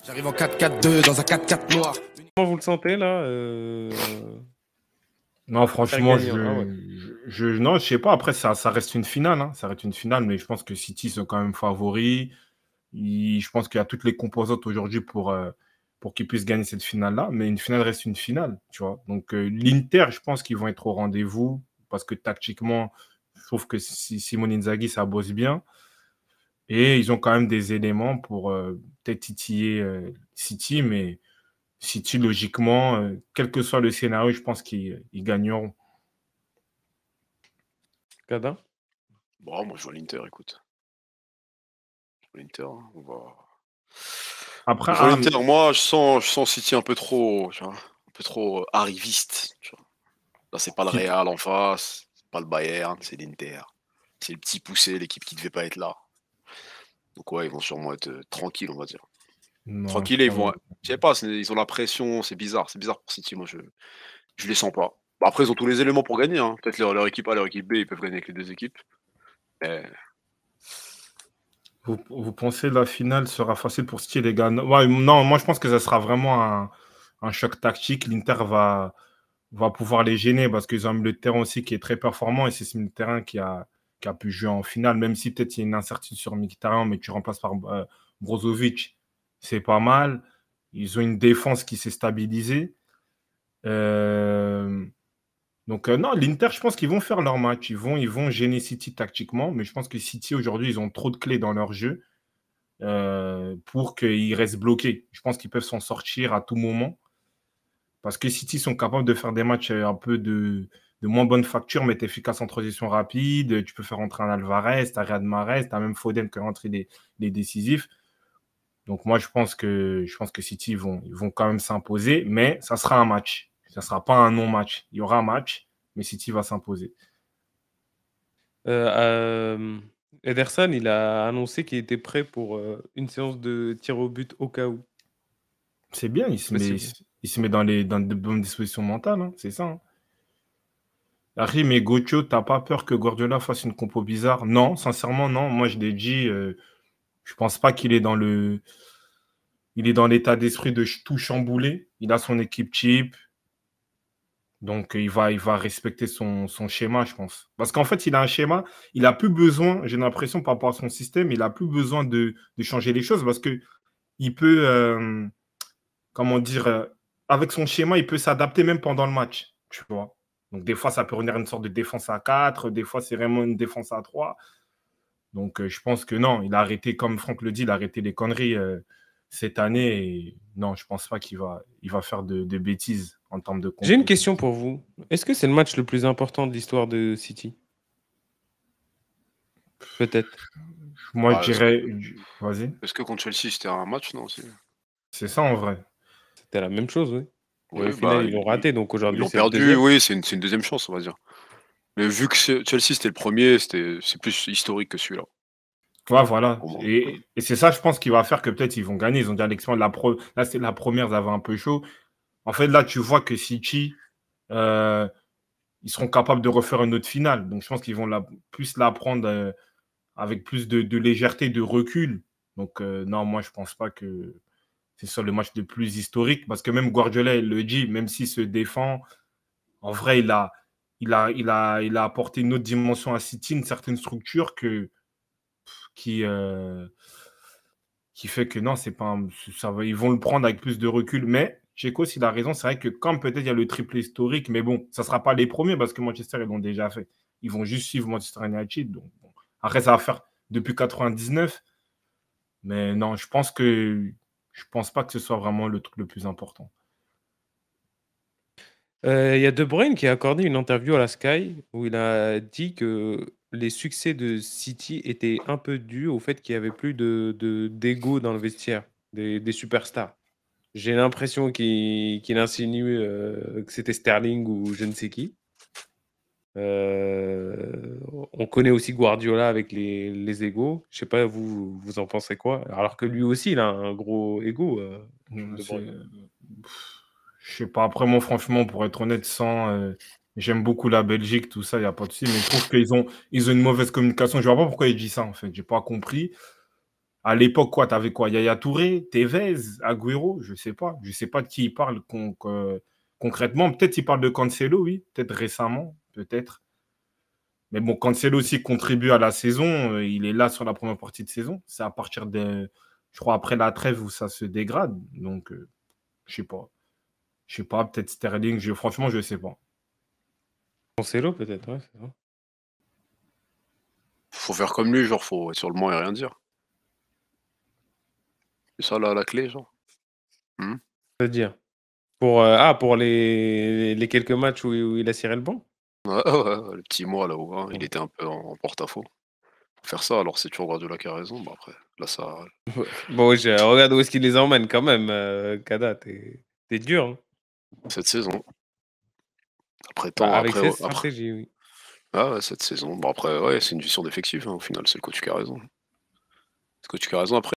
J'arrive en 4-4-2 dans un 4-4 noir. Comment vous le sentez là Non, franchement, gagnant. Ah ouais. non, je sais pas. Après, ça reste une finale, hein. Ça reste une finale, mais je pense que City sont quand même favoris. Je pense qu'il y a toutes les composantes aujourd'hui pour qu'ils puissent gagner cette finale-là. Mais une finale reste une finale, tu vois. Donc, l'Inter, je pense qu'ils vont être au rendez-vous parce que tactiquement, je trouve que Simone Inzaghi, ça bosse bien. Et ils ont quand même des éléments pour peut-être titiller City, mais City, logiquement, quel que soit le scénario, je pense qu'ils gagneront. Kadin? Bon, moi, je vois l'Inter, écoute. Je vois l'Inter, hein, on va... Après, je vois l'Inter, moi, je sens City un peu trop, tu vois, un peu trop arriviste. Tu vois. Là, c'est pas le Real en face, c'est pas le Bayern, c'est l'Inter. C'est le petit poussé, l'équipe qui devait pas être là. Donc ouais, ils vont sûrement être tranquilles, on va dire. non, Tranquilles, ils vont... Je sais pas, ils ont la pression, c'est bizarre pour City, moi, je les sens pas. Bon, après, ils ont tous les éléments pour gagner, hein. Peut-être leur équipe A, leur équipe B, ils peuvent gagner avec les deux équipes. Mais... Vous pensez la finale sera facile pour City, les gars? Ouais, non, moi je pense que ça sera vraiment un choc tactique. L'Inter va pouvoir les gêner parce qu'ils ont un milieu de terrain aussi qui est très performant et c'est ce milieu de terrain qui a pu jouer en finale, même si peut-être il y a une incertitude sur Mkhitaryan, mais tu remplaces par Brozovic, c'est pas mal. Ils ont une défense qui s'est stabilisée. Donc, non, l'Inter, je pense qu'ils vont faire leur match. Ils vont gêner City tactiquement, mais je pense que City, aujourd'hui, ils ont trop de clés dans leur jeu pour qu'ils restent bloqués. Je pense qu'ils peuvent s'en sortir à tout moment. Parce que City sont capables de faire des matchs un peu de moins bonne facture, mais efficace en transition rapide. Tu peux faire rentrer un Alvarez, tu as Riyad Mahrez, tu as même Foden qui a rentré les décisifs. Donc, moi, je pense que City ils vont quand même s'imposer, mais ça sera un match. Ça ne sera pas un non-match. Il y aura un match, mais City va s'imposer. Ederson, il a annoncé qu'il était prêt pour une séance de tir au but au cas où. C'est bien, il se met dans de bonnes dispositions mentales, hein, c'est ça. Hein. Harry, mais Gocho, t'as pas peur que Guardiola fasse une compo bizarre? Non, sincèrement, non. Moi, je l'ai dit, je pense pas qu'il est dans l'état d'esprit de tout chambouler. Il a son équipe cheap. Donc, il va respecter son schéma, je pense. Parce qu'en fait, il a un schéma, il n'a plus besoin, j'ai l'impression par rapport à son système, il n'a plus besoin de changer les choses parce qu'il peut, comment dire, avec son schéma, il peut s'adapter même pendant le match, tu vois. Donc, des fois, ça peut revenir une sorte de défense à 4, des fois, c'est vraiment une défense à 3. Donc, je pense que non, il a arrêté, comme Franck le dit, il a arrêté les conneries cette année. Et non, je ne pense pas qu'il va faire de bêtises en termes de compo. J'ai une question pour vous. Est-ce que c'est le match le plus important de l'histoire de City? Peut-être. Moi, je dirais... Vas-y. Est-ce que contre Chelsea, c'était un match, non? C'est ça, en vrai. C'était la même chose, oui. Oui, au final, ils l'ont raté, donc aujourd'hui, ils l'ont c'est le perdu, deuxième. oui, c'est une deuxième chance, on va dire. Mais vu que Chelsea, c'était le premier, c'est plus historique que celui-là. Ouais, voilà. Et c'est ça, je pense, qui va faire que peut-être ils vont gagner. Ils ont déjà l'expérience. Là, c'est la première, ça avait un peu chaud. En fait, là, tu vois que City, ils seront capables de refaire une autre finale. Donc, je pense qu'ils vont plus la prendre avec plus de légèreté, de recul. Donc, non, moi, je pense pas que c'est ça le match le plus historique. Parce que même Guardiola, il le dit, même s'il se défend, en vrai, il a apporté une autre dimension à City, une certaine structure qui fait que non, c'est pas ils vont le prendre avec plus de recul. Mais Checo, s'il a raison, c'est vrai que quand peut-être il y a le triplé historique, mais bon, ça ne sera pas les premiers parce que Manchester, ils l'ont déjà fait. Ils vont juste suivre Manchester United. Donc, bon. Après, ça va faire depuis 99. Mais non, je pense pas que ce soit vraiment le truc le plus important. Il y a De Bruyne qui a accordé une interview à la Sky où il a dit que les succès de City étaient un peu dus au fait qu'il n'y avait plus d'ego dans le vestiaire, des superstars. J'ai l'impression qu'il insinue que c'était Sterling ou je ne sais qui. On connaît aussi Guardiola avec les égos. Je sais pas, vous en pensez quoi? Alors que lui aussi, il a un gros ego. Je sais pas. Après, moi, franchement, pour être honnête, j'aime beaucoup la Belgique, tout ça, il n'y a pas de souci. Mais je trouve qu'ils ont une mauvaise communication. Je ne vois pas pourquoi il dit ça, en fait. Je n'ai pas compris. À l'époque, quoi, t'avais quoi? Yaya Touré, Tevez, Agüero, je sais pas. Je sais pas de qui il parle concrètement. Peut-être il parle de Cancelo, oui. Peut-être récemment, peut-être. Mais bon, Cancelo aussi contribue à la saison. Il est là sur la première partie de saison. C'est à partir de, je crois, après la trêve où ça se dégrade. Donc, je sais pas. Je sais pas, peut-être Sterling. Franchement, je sais pas. Cancelo, peut-être, ouais, c'est ça. Faut faire comme lui, genre, faut être sur le banc et rien dire. C'est ça la clé, genre. C'est-à-dire pour les quelques matchs où il a ciré le banc? Ouais, ouais, le petit mois là où hein, il était un peu en porte-à-faux. Faut faire ça, alors c'est toujours Guardiola qui a raison. Bah après, là ça. Bon, regarde où est-ce qu'il les emmène quand même, Kada, t'es dur, hein. Cette saison. Après Bah, temps, avec après, cette après. stratégie, oui. Ah ouais, cette saison. Bon après, ouais, c'est une gestion d'effectif, hein, au final, c'est le coach qui a raison. C'est le coach qui a raison après.